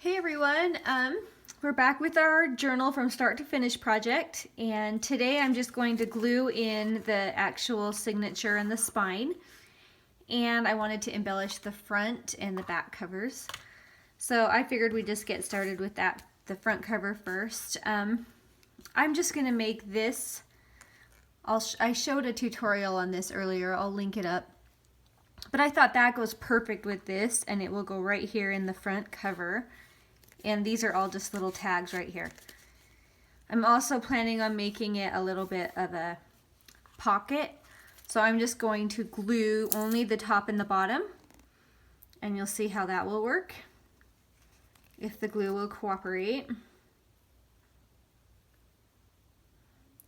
Hey everyone, we're back with our journal from start to finish project, and today I'm just going to glue in the actual signature and the spine, and I wanted to embellish the front and the back covers. So I figured we'd just get started with that, the front cover first. I'm just going to make this, I showed a tutorial on this earlier, I'll link it up. But I thought that goes perfect with this, and it will go right here in the front cover. And these are all just little tags right here. I'm also planning on making it a little bit of a pocket. So I'm just going to glue only the top and the bottom. And you'll see how that will work, if the glue will cooperate.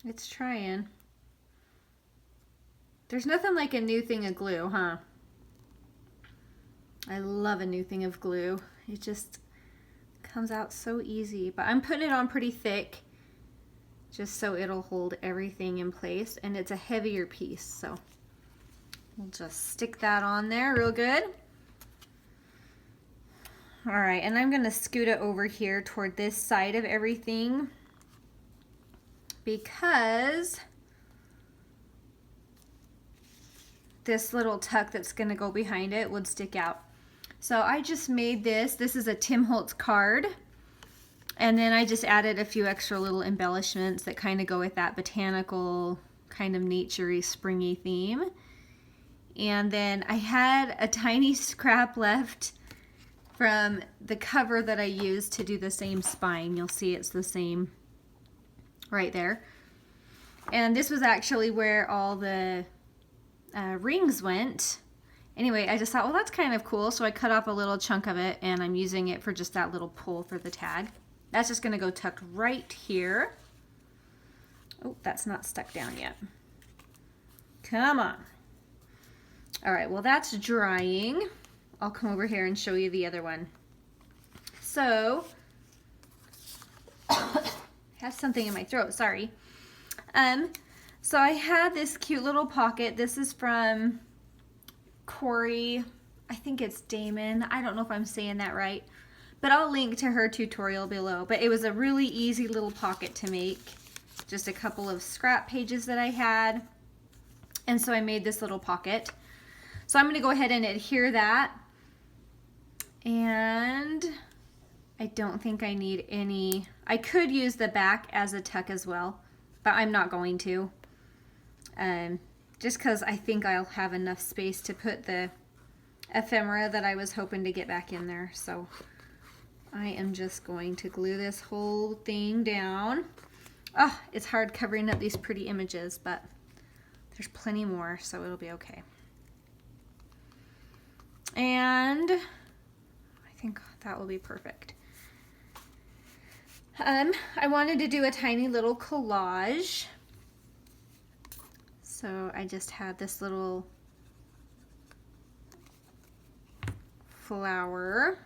It's trying. There's nothing like a new thing of glue, huh? I love a new thing of glue. It just comes out so easy, but I'm putting it on pretty thick just so it'll hold everything in place, and it's a heavier piece, so we'll just stick that on there real good. All right, and I'm going to scoot it over here toward this side of everything because this little tuck that's going to go behind it would stick out. So I just made this. This is a Tim Holtz card. And then I just added a few extra little embellishments that kind of go with that botanical, kind of naturey, springy theme. And then I had a tiny scrap left from the cover that I used to do the same spine. You'll see it's the same right there. And this was actually where all the rings went. Anyway, I just thought, well, that's kind of cool. So I cut off a little chunk of it, and I'm using it for just that little pull for the tag. That's just going to go tucked right here. Oh, that's not stuck down yet. Come on. All right, well, that's drying. I'll come over here and show you the other one. So, have something in my throat, sorry. So I had this cute little pocket. This is from Cori, I think it's Damon. I don't know if I'm saying that right, but I'll link to her tutorial below. But it was a really easy little pocket to make. Just a couple of scrap pages that I had. And so I made this little pocket. So I'm going to go ahead and adhere that. And I don't think I need any. I could use the back as a tuck as well, but I'm not going to. Just because I think I'll have enough space to put the ephemera that I was hoping to get back in there. So I am just going to glue this whole thing down. Oh, it's hard covering up these pretty images, but there's plenty more, so it'll be okay. And I think that will be perfect. I wanted to do a tiny little collage. So I just had this little flower,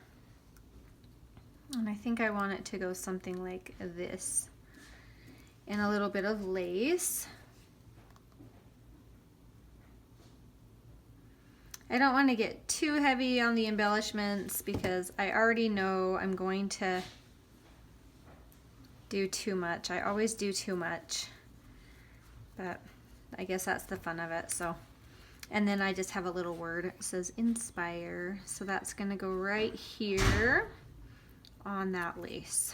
and I think I want it to go something like this, and a little bit of lace. I don't want to get too heavy on the embellishments because I already know I'm going to do too much. I always do too much, but I guess that's the fun of it. So, and then I just have a little word. It says inspire. So that's going to go right here on that lace.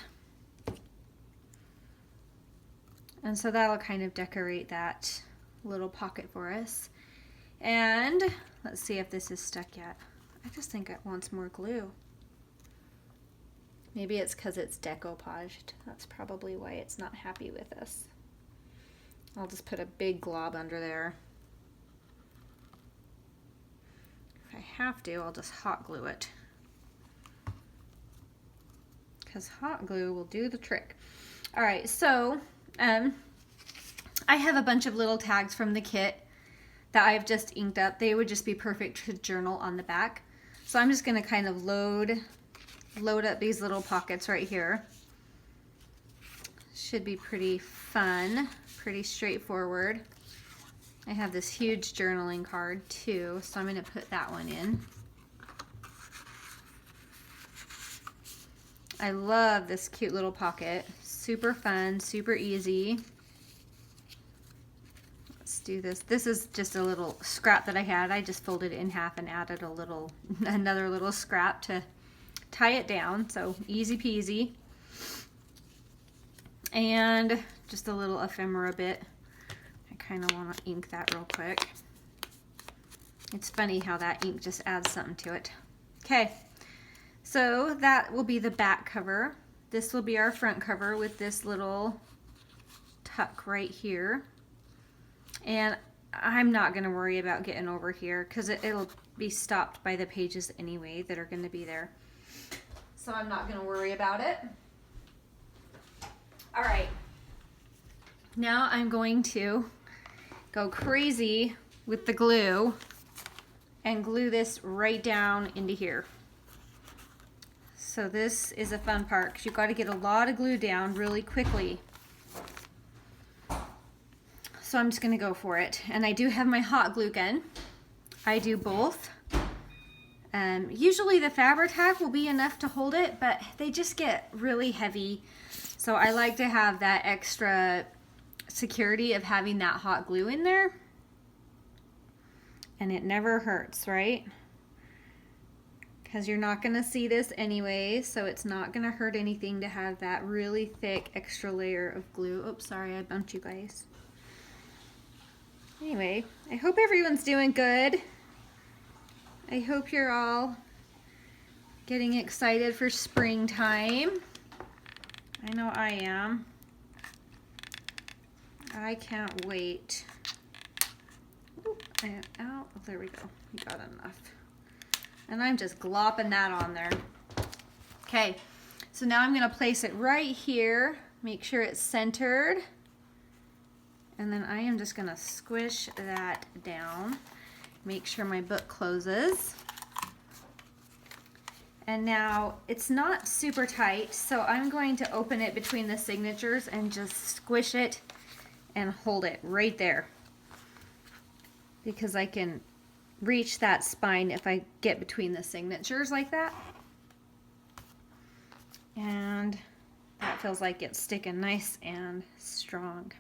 And so that'll kind of decorate that little pocket for us. And let's see if this is stuck yet. I just think it wants more glue. Maybe it's because it's decoupaged. That's probably why it's not happy with us. I'll just put a big glob under there. If I have to, I'll just hot glue it. Because hot glue will do the trick. All right, so I have a bunch of little tags from the kit that I've just inked up. They would just be perfect to journal on the back. So I'm just gonna kind of load up these little pockets right here. Should be pretty fun. Pretty straightforward. I have this huge journaling card too, so I'm going to put that one in. I love this cute little pocket. Super fun, super easy. Let's do this. This is just a little scrap that I had. I just folded it in half and added another little scrap to tie it down. So easy peasy. And just a little ephemera bit. I kind of want to ink that real quick. It's funny how that ink just adds something to it. Okay, so that will be the back cover. This will be our front cover with this little tuck right here. And I'm not going to worry about getting over here because it'll be stopped by the pages anyway that are going to be there. So I'm not going to worry about it. All right, now I'm going to go crazy with the glue and glue this right down into here. So this is a fun part because you've got to get a lot of glue down really quickly. So I'm just going to go for it. And I do have my hot glue gun. I do both. Usually the Fabri-Tac will be enough to hold it, but they just get really heavy. So I like to have that extra security of having that hot glue in there. And it never hurts, right? Because you're not going to see this anyway, so it's not going to hurt anything to have that really thick extra layer of glue. Oops, sorry, I bumped you guys. Anyway, I hope everyone's doing good. I hope you're all getting excited for springtime. I know I am. I can't wait. And out. Oh, there we go. We got enough. And I'm just glopping that on there. Okay, so now I'm going to place it right here. Make sure it's centered. And then I am just going to squish that down. Make sure my book closes. And now it's not super tight, so I'm going to open it between the signatures and just squish it and hold it right there. Because I can reach that spine if I get between the signatures like that. And that feels like it's sticking nice and strong.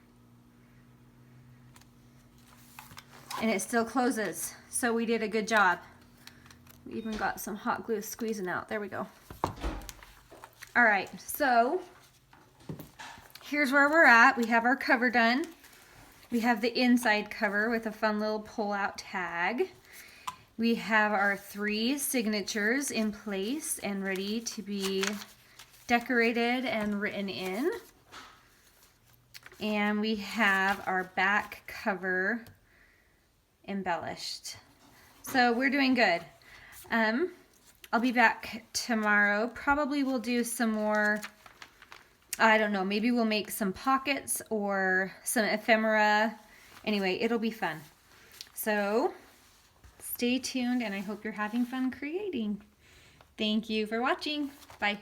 And it still closes, so we did a good job. We even got some hot glue squeezing out. There we go. All right, so here's where we're at. We have our cover done. We have the inside cover with a fun little pull-out tag. We have our 3 signatures in place and ready to be decorated and written in. And we have our back cover embellished. So we're doing good. I'll be back tomorrow. Probably we'll do some more, I don't know, maybe we'll make some pockets or some ephemera. Anyway, it'll be fun. So stay tuned and I hope you're having fun creating. Thank you for watching. Bye.